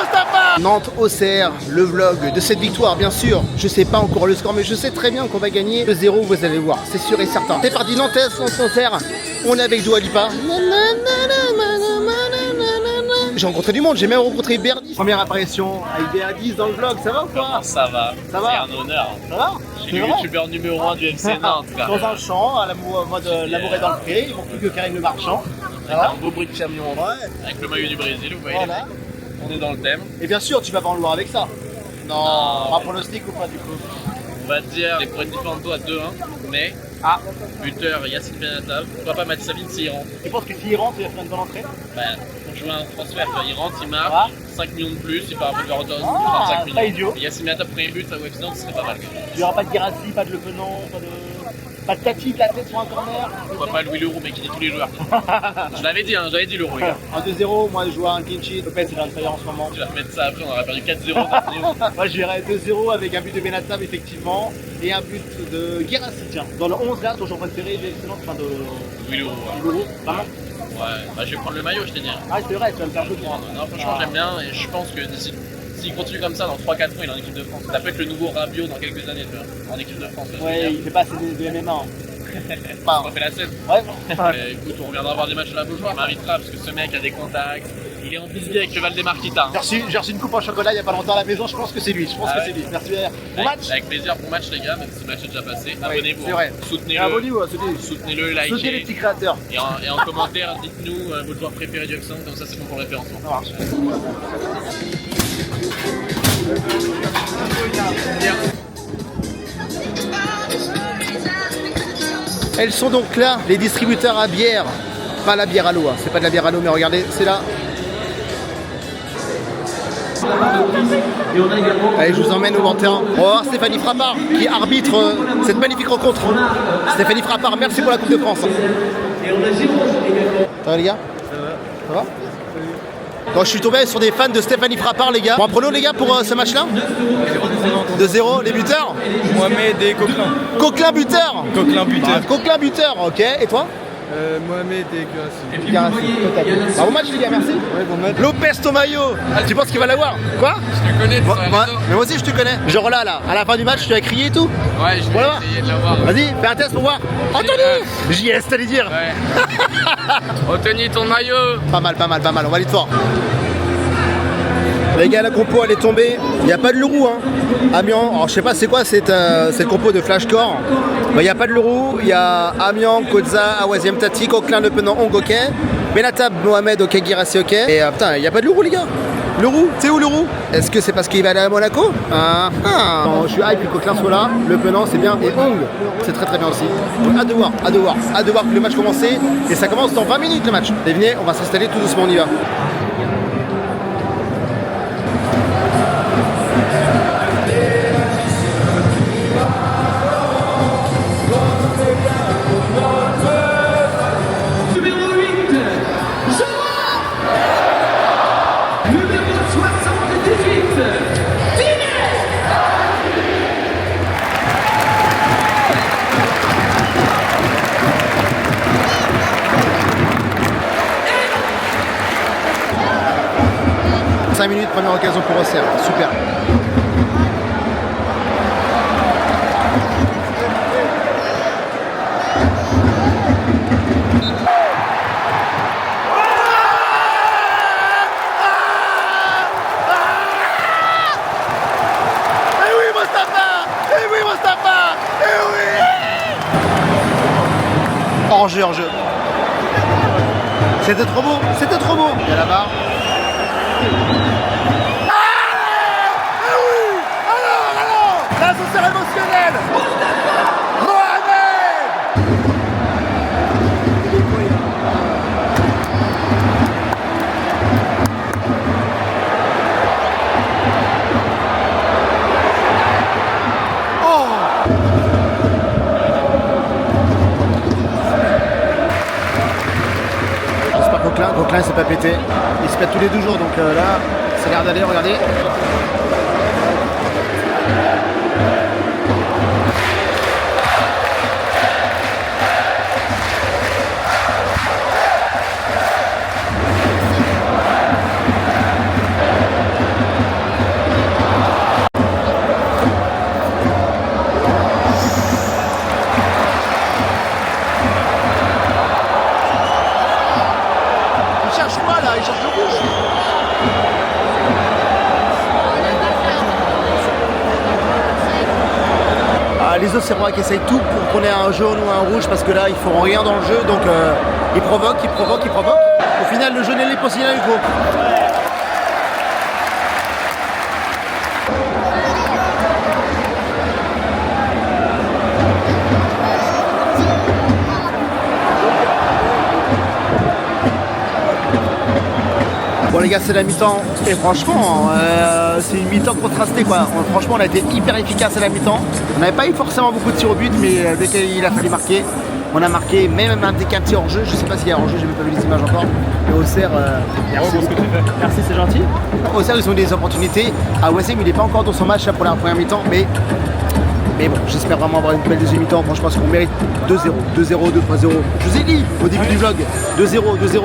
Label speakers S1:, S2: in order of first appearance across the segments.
S1: Mustapha. Nantes-Auxerre, le vlog de cette victoire, bien sûr. Je sais pas encore le score, mais je sais très bien qu'on va gagner 2-0, vous allez voir, c'est sûr et certain. C'est parti, Nantes-Auxerre, on est avec Dua Lipa. J'ai rencontré du monde, j'ai même rencontré Berdis. Première apparition avec Berdis dans le vlog, ça va ou quoi?
S2: Comment ça va?
S1: Ça va?
S2: C'est un honneur.
S1: Ça va?
S2: Je suis le youtubeur numéro 1 du FC Nantes en tout cas.
S1: Dans un champ, à l'amour, mode l'amour est dans le pré, ils vont plus que Karim le Marchand.
S2: Avec un beau bruit de camion en vrai, avec le maillot du Brésil, vous voyez les
S1: Voilà.
S2: mecs. On est dans le thème.
S1: Et bien sûr, tu vas pas en loin avec ça. Non, un pronostic ou pas du coup?
S2: On va dire les Freddy Fanto à 2-1, mais buteur Yacine Benatab, pourquoi pas Mathieu Savine s'il rentre.
S1: Tu penses que s'il rentre, il va faire une bonne entrée?
S2: Bah, on joue un transfert, il rentre, il marque, 5 millions de plus, il part un peu de leur 35 millions.
S1: pas idiot.
S2: Et Yacine Benatab premier but à UFC Nantes, ce serait pas mal.
S1: Il n'y aura pas de Guirassy, pas de Le Penon, pas de Tati, de la tête sur un corner.
S2: Pourquoi pas Louis Leroux, mais qui dit tous les joueurs. Je l'avais dit, j'avais dit Leroux.
S1: Un 2-0, moi je joue à un clean sheet. Lopez, il a une faillite en ce moment.
S2: Tu vas remettre ça après, on aura perdu 4-0.
S1: Moi je dirais 2-0 avec un but de Benatab effectivement et un but de Guirassy, tiens. Dans le 11 là, ton joueur préféré, il est excellent, enfin de
S2: Louis Leroux.
S1: Leroux, vraiment.
S2: Ouais, bah, je vais prendre le maillot, je t'ai dit.
S1: Ah c'est vrai, tu vas me faire jouer.
S2: Non, franchement, j'aime bien et je pense que s'il continue comme ça, dans 3-4 ans, il est en équipe de France. Ça peut être le nouveau Rabiot dans quelques années, tu vois, en équipe de France.
S1: Ouais, il fait pas assez de MMA. Hein.
S2: On refait la scène.
S1: Ouais.
S2: Écoute, on reviendra voir des matchs à la Beaujoire. On m'invitera parce que ce mec a des contacts. Il est en bisbille avec le Valdemar Kita.
S1: J'ai reçu une coupe en chocolat il y a pas longtemps à la maison, je pense que c'est lui. Merci BR. Bon match.
S2: Avec plaisir, bon match les gars, même si le match est déjà passé. Abonnez-vous.
S1: C'est vrai.
S2: Soutenez-le.
S1: Abonnez-vous,
S2: Soutenez-le, likez.
S1: soutenez les petits créateurs.
S2: Et en commentaire, dites-nous votre joueur préféré du FC Nantes, comme ça c'est bon pour le référencement.
S1: Ça marche. Elles sont donc là, les distributeurs à bière. Pas la bière à l'eau, hein. C'est pas de la bière à l'eau, mais regardez, c'est là. Allez, je vous emmène au grand terrain. On va voir Stéphanie Frappard qui arbitre cette magnifique rencontre. Stéphanie Frappard, merci pour la Coupe de France. Ça va les gars? Ça va? Donc, je suis tombé sur des fans de Stéphanie Frappard les gars. Bon, un prono les gars pour ce match-là? 2-0, les buteurs?
S3: Mohamed et Coquelin.
S1: Coquelin buteur.
S3: Coquelin buteur.
S1: Coquelin buteur, ok. Et toi?
S3: Mohamed et Guirassy.
S1: Garassi, peut-être. Bon match les gars, merci.
S3: Ouais, bon match.
S1: Lopez Tomayo, tu penses qu'il va l'avoir? Quoi?
S2: Je te connais,
S1: Mais moi aussi je te connais. Genre là, à la fin du match, tu as crié et tout?
S2: Ouais, je vais
S1: Voilà.
S2: essayer de l'avoir.
S1: Vas-y, fais un test pour voir. Anthony! JS, t'allais dire.
S2: Ouais. Anthony, ton maillot.
S1: Pas mal, on va aller de fort. Les gars, la compo elle est tombée. Il n'y a pas de Leroux, hein. Amiens, alors je sais pas c'est quoi cette compo de Flashcore. Il n'y a pas de Leroux, il y a Amiens, Koza, Awaziem Tati, Coquelin, Le Penon, Hong, ok. Benatab, Mohamed, ok, Guirassy, ok. Et putain, il n'y a pas de Leroux les gars. Leroux, c'est où Leroux? Est-ce que c'est parce qu'il va aller à Monaco? Non, je suis hype que Coquelin soit là. Le Penon c'est bien. Et Hong, c'est très bien aussi. Donc, hâte de voir que le match commence. Et ça commence dans 20 minutes le match. Et venez, on va s'installer tout doucement, on y va. Minutes, première occasion pour Auxerre, super. Hors jeu. C'était trop beau. Il y a la barre. L'ascenseur émotionnel. Mohamed. J'espère que Coquelin s'est pas pété. Il se pète tous les 2 jours donc là ça a l'air d'aller, regardez. il cherche le rouge. Les Auxerrois qui essayent tout pour qu'on ait un jaune ou un rouge parce que là ils font rien dans le jeu, donc ils provoquent. Au final le jaune est pour signaler Hugo. Bon les gars, c'est la mi-temps et franchement c'est une mi-temps contrastée quoi. Franchement on a été hyper efficace à la mi-temps. On n'avait pas eu forcément beaucoup de tirs au but, mais dès qu'il a fallu marquer, on a marqué, même dès qu'un petit hors-jeu, je sais pas s'il y a hors-jeu, j'ai même pas vu les images encore. Et Auxerre, merci. Merci, c'est gentil. Auxerre ils ont eu des opportunités. À Wessem il n'est pas encore dans son match là, pour la première mi-temps, mais bon, j'espère vraiment avoir une belle deuxième mi-temps. Franchement, je pense qu'on mérite 2-0, 2-0, 2-3-0. Je vous ai dit au début du vlog, 2-0, 2-0.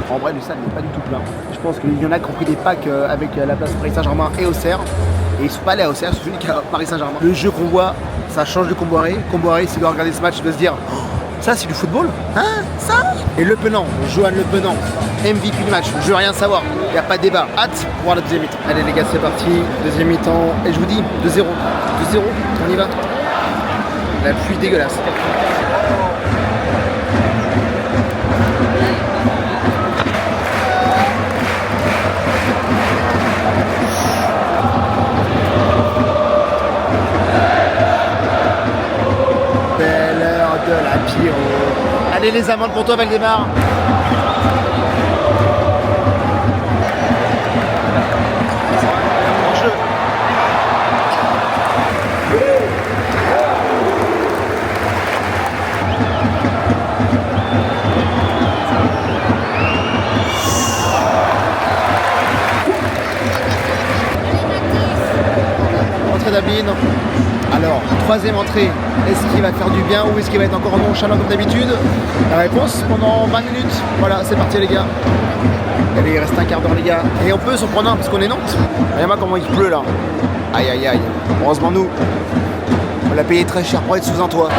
S1: En vrai, le stade n'est pas du tout plein. Je pense qu'il y en a qui ont pris des packs avec la place Paris Saint-Germain et Auxerre. Et ils ne sont pas allés à Auxerre, ils sont venus qu'à Paris Saint-Germain. Le jeu qu'on voit, ça change de Comboiré. Comboiré, s'il doit regarder ce match, il doit se dire oh, ça, c'est du football. Hein, ça. Et Le Penant, Johan Le Penant, MVP du match. Je veux rien savoir. Il n'y a pas de débat. Hâte pour voir la deuxième mi-temps. Allez, les gars, c'est parti. Deuxième mi-temps. Et je vous dis 2-0. 2-0. On y va. La pluie dégueulasse. Belle heure de la pyro. Allez les amendes pour toi Valdemar. Dabine. Alors, troisième entrée, est-ce qu'il va faire du bien ou est-ce qu'il va être encore nonchalant comme d'habitude? La réponse pendant 20 minutes. Voilà, c'est parti les gars. Allez, il reste un quart d'heure les gars. Et on peut s'en prendre un parce qu'on est Nantes. Regarde-moi comment il pleut là. Aïe aïe aïe. Heureusement nous, on l'a payé très cher pour être sous un toit.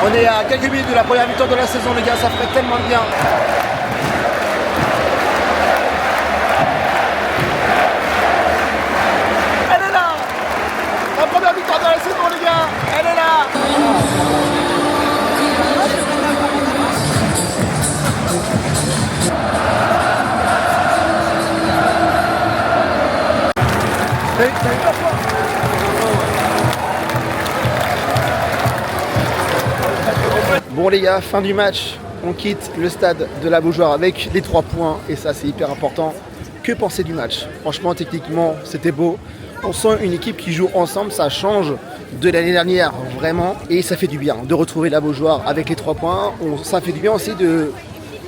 S1: On est à quelques minutes de la première mi-temps de la saison les gars, ça ferait tellement de bien. Elle est là. La première mi-temps de la saison les gars, elle est là. Bon les gars, fin du match, on quitte le stade de la Beaujoire avec les 3 points et ça c'est hyper important. Que penser du match? Franchement techniquement c'était beau. On sent une équipe qui joue ensemble, ça change de l'année dernière vraiment et ça fait du bien de retrouver la Beaujoire avec les 3 points. Ça fait du bien aussi de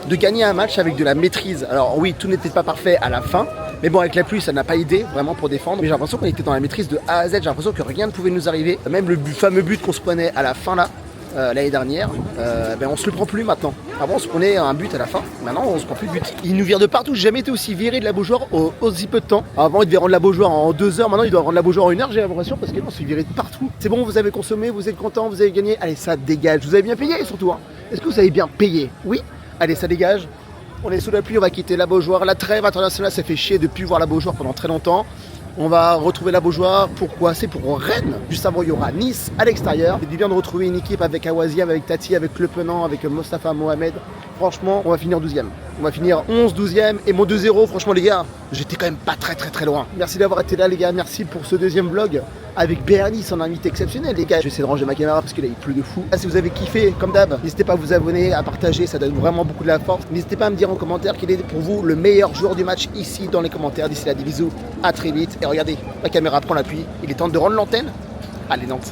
S1: gagner un match avec de la maîtrise. Alors oui, tout n'était pas parfait à la fin. Mais bon, avec la pluie, ça n'a pas aidé vraiment pour défendre. Mais j'ai l'impression qu'on était dans la maîtrise de A à Z. J'ai l'impression que rien ne pouvait nous arriver. Même le fameux but qu'on se prenait à la fin là, l'année dernière, on se le prend plus maintenant. Avant on se prenait un but à la fin, maintenant on se prend plus de but. Il nous vire de partout, j'ai jamais été aussi viré de la Beaujoire aussi peu de temps. Avant il devait rendre la Beaujoire en 2 heures, maintenant il doit rendre la Beaujoire en 1 heure, j'ai l'impression, parce qu'on se viré de partout. C'est bon, vous avez consommé, vous êtes content, vous avez gagné, allez ça dégage, vous avez bien payé surtout. Hein. Est-ce que vous avez bien payé? Oui. Allez ça dégage. On est sous la pluie, on va quitter la Beaujoire. La trêve internationale, ça fait chier de plus voir la Beaujoire pendant très longtemps. On va retrouver la Beaujoire. Pourquoi? C'est pour Rennes. Juste avant, il y aura Nice à l'extérieur. C'est bien de retrouver une équipe avec Awaziem, avec Tati, avec Le Penant, avec Mostafa Mohamed. Franchement, on va finir 12e. On va finir 11, 12e. Et mon 2-0, franchement, les gars, j'étais quand même pas très loin. Merci d'avoir été là, les gars. Merci pour ce deuxième vlog avec Bernie, son invité exceptionnel, les gars. Je vais essayer de ranger ma caméra parce qu'il a plu de fou. Si vous avez kiffé, comme d'hab, n'hésitez pas à vous abonner, à partager. Ça donne vraiment beaucoup de la force. N'hésitez pas à me dire en commentaire quel est pour vous le meilleur joueur du match ici dans les commentaires. D'ici là, des bisous. À très vite. Et regardez, la caméra prend l'appui. Il est temps de rendre l'antenne. Allez, Nantes.